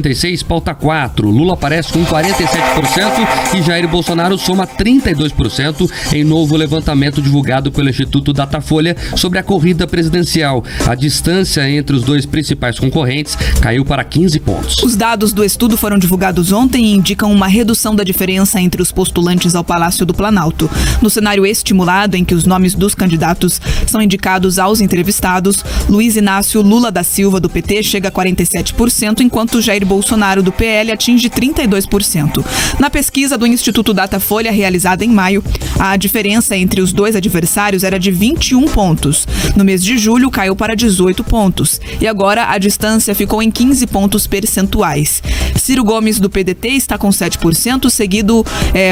56, pauta 4. Lula aparece com 47% e Jair Bolsonaro soma 32% em novo levantamento divulgado pelo Instituto Datafolha sobre a corrida presidencial. A distância entre os dois principais concorrentes caiu para 15 pontos. Os dados do estudo foram divulgados ontem e indicam uma redução da diferença entre os postulantes ao Palácio do Planalto. No cenário estimulado, em que os nomes dos candidatos são indicados aos entrevistados, Luiz Inácio Lula da Silva, do PT, chega a 47%, enquanto Jair Bolsonaro, do PL, atinge 32%. Na pesquisa do Instituto Datafolha, realizada em maio, a diferença entre os dois adversários era de 21 pontos. No mês de julho, caiu para 18 pontos. E agora, a distância ficou em 15 pontos percentuais. Ciro Gomes, do PDT, está com 7%, seguido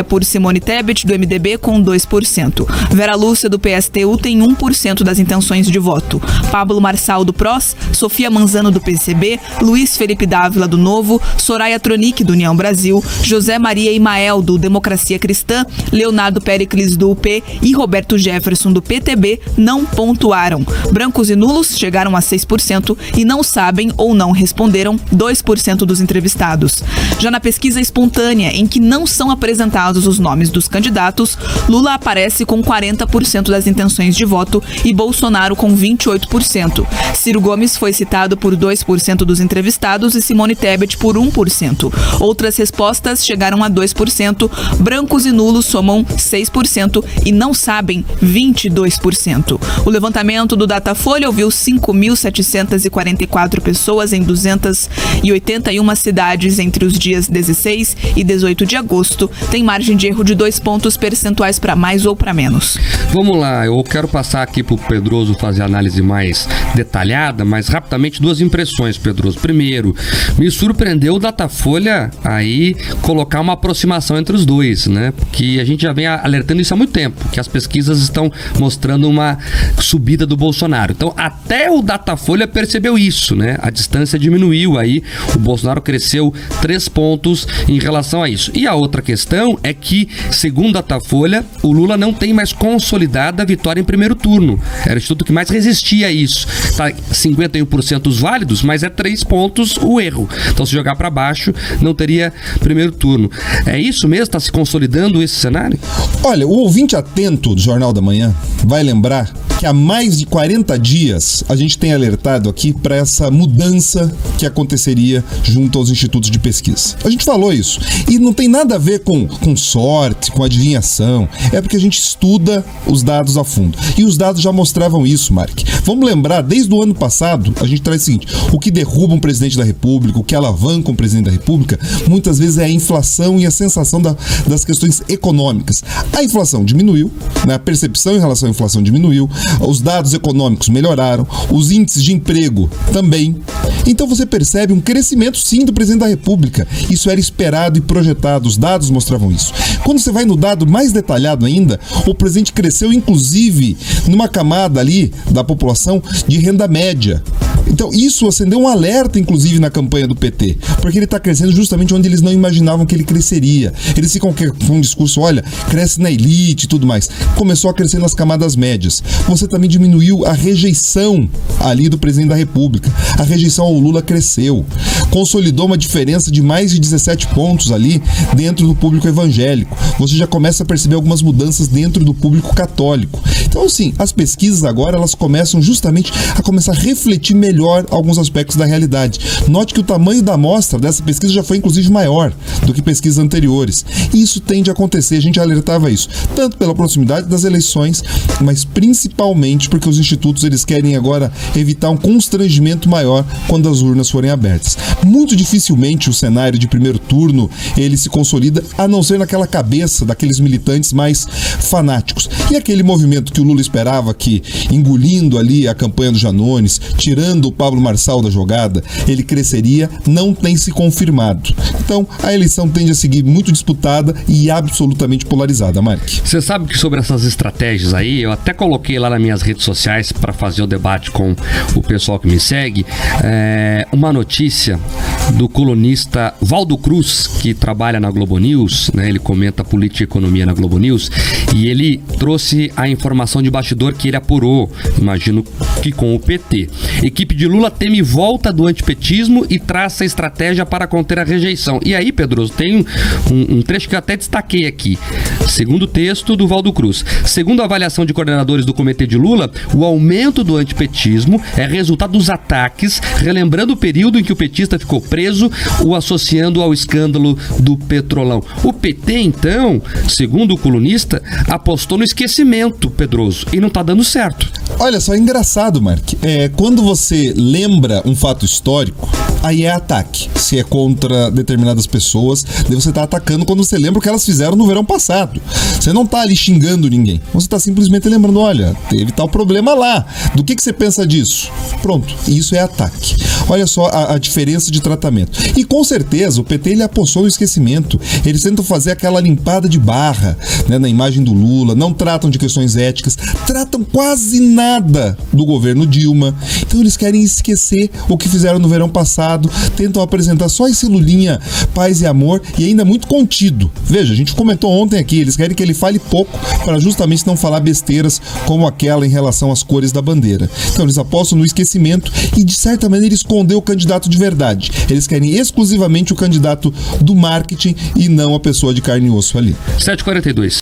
por Simone Tebet, do MDB, com 2%. Vera Lúcia, do PSTU, tem 1% das intenções de voto. Pablo Marçal, do PROS, Sofia Manzano, do PCB, Luiz Felipe Dávila, do Novo, Soraya Tronic, do União Brasil, José Maria Imael, do Democracia Cristã, Leonardo Péricles, do UP e Roberto Jefferson, do PTB, não pontuaram. Brancos e nulos chegaram a 6% e não sabem ou não responderam 2% dos entrevistados. Já na pesquisa espontânea, em que não são apresentados os nomes dos candidatos, Lula aparece com 40% das intenções de voto e Bolsonaro com 28%. Ciro Gomes foi citado por 2% dos entrevistados e Simone Tebet por 1%. Outras respostas chegaram a 2%, brancos e nulos somam 6% e não sabem 22%. O levantamento do Datafolha ouviu 5.744 pessoas em 281 cidades entre os dias 16 e 18 de agosto. Tem margem de erro de 2 pontos percentuais para mais ou para menos. Vamos lá, eu quero passar aqui para o Pedroso fazer a análise mais detalhada, mas rapidamente 2 impressões, Pedroso. Primeiro, me surpreendeu o Datafolha aí colocar uma aproximação entre os dois, né? Porque a gente já vem alertando isso há muito tempo, que as pesquisas estão mostrando uma subida do Bolsonaro. Então, até o Datafolha percebeu isso, né? A distância diminuiu aí, o Bolsonaro cresceu 3 pontos em relação a isso. E a outra questão é que, segundo o Datafolha, o Lula não tem mais consolidada a vitória em primeiro turno. Era o instituto que mais resistia a isso. Tá 51% os válidos, mas é 3 pontos o erro. Então, se jogar para baixo, não teria primeiro turno. É isso mesmo? Está se consolidando esse cenário? Olha, o ouvinte atento do Jornal da Manhã vai lembrar que há mais de 40 dias a gente tem alertado aqui para essa mudança que aconteceria junto aos institutos de pesquisa. A gente falou isso. E não tem nada a ver com sorte, com adivinhação. É porque a gente estuda os dados a fundo. E os dados já mostravam isso, Mark. Vamos lembrar, desde o ano passado, a gente traz o seguinte: o que derruba um presidente da República, o que alavanca um presidente da República, muitas vezes é a inflação e a sensação das questões econômicas. A inflação diminuiu, né? A percepção em relação à inflação diminuiu, os dados econômicos melhoraram, os índices de emprego também. Então você percebe um crescimento sim do presidente da República. Isso era esperado e projetado, os dados mostravam isso. Quando você vai no dado mais detalhado ainda, o presidente cresceu inclusive numa camada ali da população de renda média. Então isso acendeu um alerta inclusive na campanha do PT, porque ele está crescendo justamente onde eles não imaginavam que ele cresceria. Eles ficam com um discurso, olha, cresce na elite e tudo mais. Começou a crescer nas camadas médias. Você também diminuiu a rejeição ali do presidente da República. A rejeição ao Lula cresceu. Consolidou uma diferença de mais de 17 pontos ali dentro do público evangélico. Você já começa a perceber algumas mudanças dentro do público católico. Então, sim, as pesquisas agora, elas começam justamente a começar a refletir melhor alguns aspectos da realidade. Note que o tamanho da amostra dessa pesquisa já foi, inclusive, maior do que pesquisas anteriores. E isso tende a acontecer, a gente alertava isso, tanto pela proximidade das eleições, mas principalmente porque os institutos, eles querem agora evitar um constrangimento maior quando as urnas forem abertas. Muito dificilmente o cenário de primeiro turno, ele se consolida, a não ser naquela cabeça daqueles militantes mais fanáticos. E aquele movimento que o Lula esperava que, engolindo ali a campanha do Janones, tirando o Pablo Marçal da jogada, ele cresceria, não tem se confirmado. Então, a eleição tende a seguir muito disputada e absolutamente polarizada, Mark. Você sabe que sobre essas estratégias aí, eu até coloquei lá nas minhas redes sociais para fazer o debate com o pessoal que me segue, uma notícia do colunista Valdo Cruz, que trabalha na Globo News, né? Ele comenta política e economia na Globo News, e ele trouxe a informação informação de bastidor que ele apurou, imagino que com o PT. Equipe de Lula teme volta do antipetismo e traça estratégia para conter a rejeição. E aí, Pedroso, tem um trecho que eu até destaquei aqui. Segundo texto do Valdo Cruz. Segundo a avaliação de coordenadores do comitê de Lula, o aumento do antipetismo é resultado dos ataques, relembrando o período em que o petista ficou preso, o associando ao escândalo do Petrolão. O PT, então, segundo o colunista, apostou no esquecimento, Pedroso, e não tá dando certo. Olha só, é engraçado, Mark. Quando você lembra um fato histórico, aí é ataque. Se é contra determinadas pessoas, daí você tá atacando quando você lembra o que elas fizeram no verão passado. Você não tá ali xingando ninguém. Você tá simplesmente lembrando, olha, teve tal problema lá. Do que você pensa disso? Pronto, isso é ataque. Olha só a diferença de tratamento. E com certeza o PT ele apostou no esquecimento. Eles tentam fazer aquela limpada de barra, né, na imagem do Lula, não tratam de questões éticas, tratam quase nada do governo Dilma. Então eles querem esquecer o que fizeram no verão passado, tentam apresentar só esse Lulinha paz e amor e ainda muito contido. Veja, a gente comentou ontem aqui, eles querem que ele fale pouco para justamente não falar besteiras como aquela em relação às cores da bandeira. Então eles apostam no esquecimento e de certa maneira esconder o candidato de verdade. Eles querem exclusivamente o candidato do marketing e não a pessoa de carne e osso ali. 7h42.